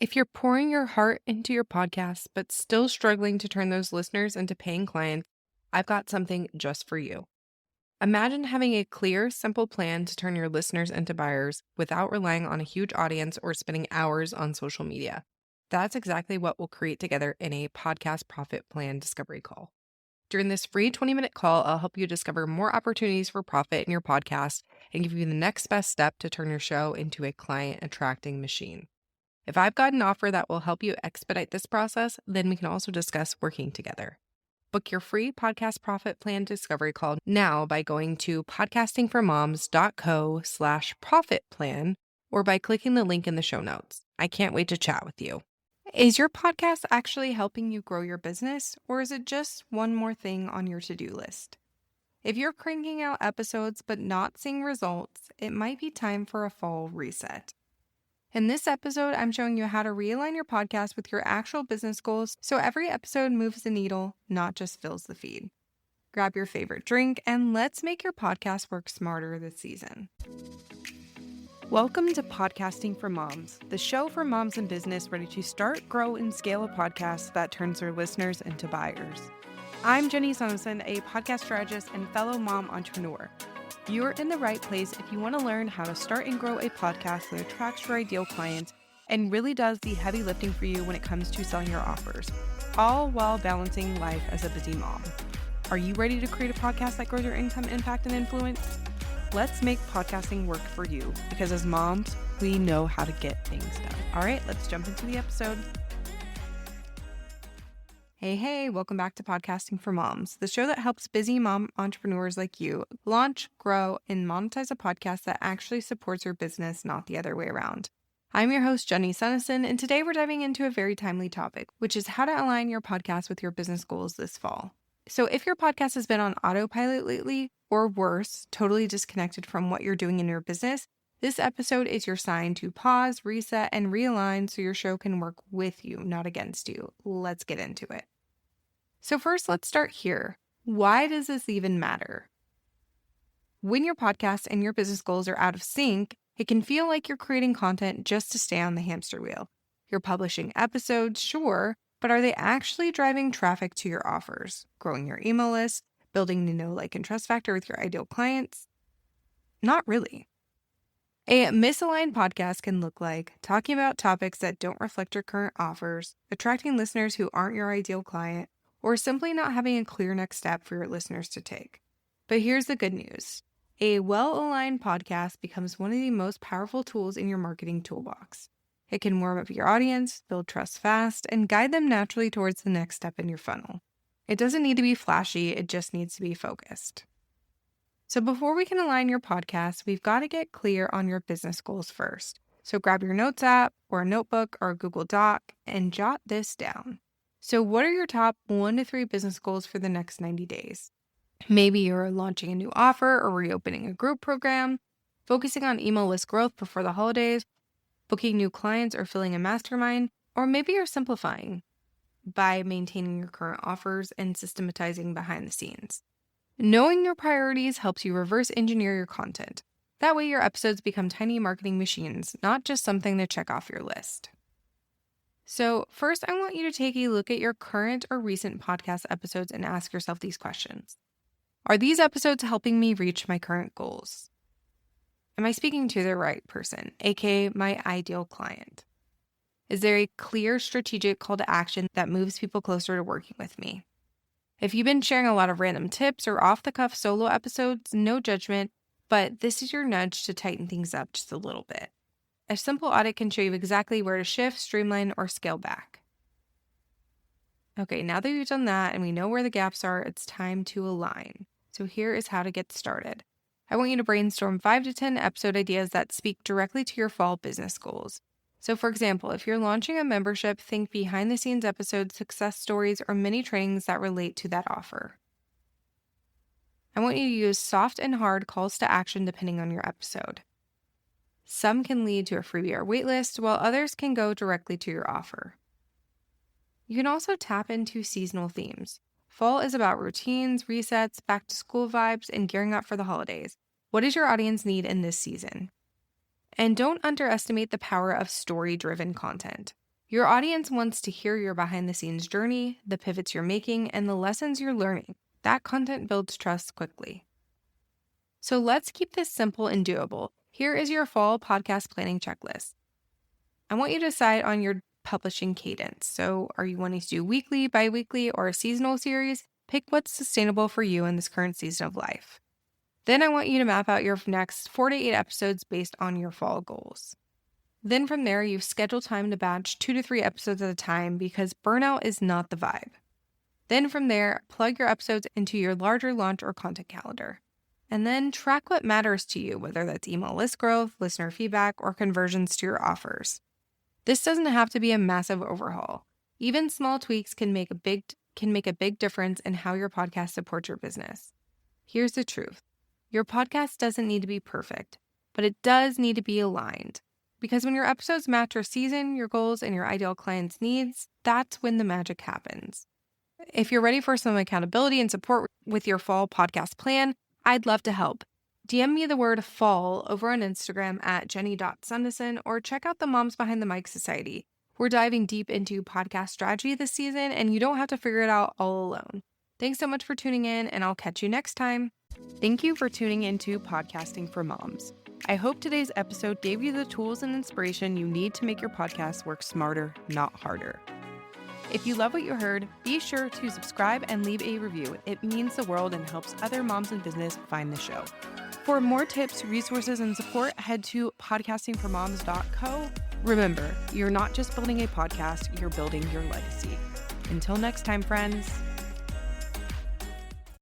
If you're pouring your heart into your podcast, but still struggling to turn those listeners into paying clients, I've got something just for you. Imagine having a clear, simple plan to turn your listeners into buyers without relying on a huge audience or spending hours on social media. That's exactly what we'll create together in a podcast profit plan discovery call. During this free 20-minute call, I'll help you discover more opportunities for profit in your podcast and give you the next best step to turn your show into a client attracting machine. If I've got an offer that will help you expedite this process, then we can also discuss working together. Book your free podcast profit plan discovery call now by going to podcastingformoms.co/profit plan or by clicking the link in the show notes. I can't wait to chat with you. Is your podcast actually helping you grow your business, or is it just one more thing on your to-do list? If you're cranking out episodes but not seeing results, it might be time for a fall reset. In this episode, I'm showing you how to realign your podcast with your actual business goals so every episode moves the needle, not just fills the feed. Grab your favorite drink and let's make your podcast work smarter this season. Welcome to Podcasting for Moms, the show for moms in business ready to start, grow, and scale a podcast that turns their listeners into buyers. I'm Jenny Sonnison, a podcast strategist and fellow mom entrepreneur. You're in the right place if you want to learn how to start and grow a podcast that attracts your ideal clients and really does the heavy lifting for you when it comes to selling your offers, all while balancing life as a busy mom. Are you ready to create a podcast that grows your income, impact, and influence? Let's make podcasting work for you because as moms, we know how to get things done. All right, let's jump into the episode. Hey, welcome back to Podcasting for Moms, the show that helps busy mom entrepreneurs like you launch, grow, and monetize a podcast that actually supports your business, not the other way around. I'm your host, Jenny Sonnison, and today we're diving into a very timely topic, which is how to align your podcast with your business goals this fall. So if your podcast has been on autopilot lately, or worse, totally disconnected from what you're doing in your business, this episode is your sign to pause, reset, and realign so your show can work with you, not against you. Let's get into it. So first, let's start here. Why does this even matter? When your podcast and your business goals are out of sync, it can feel like you're creating content just to stay on the hamster wheel. You're publishing episodes, sure, but are they actually driving traffic to your offers, growing your email list, building the know, like, and trust factor with your ideal clients? Not really. A misaligned podcast can look like talking about topics that don't reflect your current offers, attracting listeners who aren't your ideal client, or simply not having a clear next step for your listeners to take. But here's the good news. A well-aligned podcast becomes one of the most powerful tools in your marketing toolbox. It can warm up your audience, build trust fast, and guide them naturally towards the next step in your funnel. It doesn't need to be flashy, it just needs to be focused. So before we can align your podcast, we've got to get clear on your business goals first. So grab your notes app or a notebook or a Google Doc and jot this down. So what are your top 1 to 3 business goals for the next 90 days? Maybe you're launching a new offer or reopening a group program, focusing on email list growth before the holidays, booking new clients or filling a mastermind, or maybe you're simplifying by maintaining your current offers and systematizing behind the scenes. Knowing your priorities helps you reverse engineer your content. That way your episodes become tiny marketing machines, not just something to check off your list. So first, I want you to take a look at your current or recent podcast episodes and ask yourself these questions. Are these episodes helping me reach my current goals? Am I speaking to the right person, aka my ideal client? Is there a clear strategic call to action that moves people closer to working with me? If you've been sharing a lot of random tips or off-the-cuff solo episodes, no judgment, but this is your nudge to tighten things up just a little bit. A simple audit can show you exactly where to shift, streamline, or scale back. Okay, now that we've done that and we know where the gaps are, it's time to align. So here is how to get started. I want you to brainstorm 5 to 10 episode ideas that speak directly to your fall business goals. So for example, if you're launching a membership, think behind the scenes episodes, success stories, or mini trainings that relate to that offer. I want you to use soft and hard calls to action depending on your episode. Some can lead to a freebie or waitlist, while others can go directly to your offer. You can also tap into seasonal themes. Fall is about routines, resets, back to school vibes, and gearing up for the holidays. What does your audience need in this season? And don't underestimate the power of story-driven content. Your audience wants to hear your behind-the-scenes journey, the pivots you're making, and the lessons you're learning. That content builds trust quickly. So let's keep this simple and doable. Here is your fall podcast planning checklist. I want you to decide on your publishing cadence. So are you wanting to do weekly, bi-weekly, or a seasonal series? Pick what's sustainable for you in this current season of life. Then I want you to map out your next 4 to 8 episodes based on your fall goals. Then from there, you schedule time to batch 2 to 3 episodes at a time because burnout is not the vibe. Then from there, plug your episodes into your larger launch or content calendar. And then track what matters to you, whether that's email list growth, listener feedback, or conversions to your offers. This doesn't have to be a massive overhaul. Even small tweaks can make a big difference in how your podcast supports your business. Here's the truth. Your podcast doesn't need to be perfect, but it does need to be aligned. Because when your episodes match your season, your goals, and your ideal client's needs, that's when the magic happens. If you're ready for some accountability and support with your fall podcast plan, I'd love to help. DM me the word fall over on Instagram at jenny.sundison or check out the Moms Behind the Mic Society. We're diving deep into podcast strategy this season, and you don't have to figure it out all alone. Thanks so much for tuning in, and I'll catch you next time. Thank you for tuning into Podcasting for Moms. I hope today's episode gave you the tools and inspiration you need to make your podcast work smarter, not harder. If you love what you heard, be sure to subscribe and leave a review. It means the world and helps other moms in business find the show. For more tips, resources, and support, head to podcastingformoms.co. Remember, you're not just building a podcast, you're building your legacy. Until next time, friends.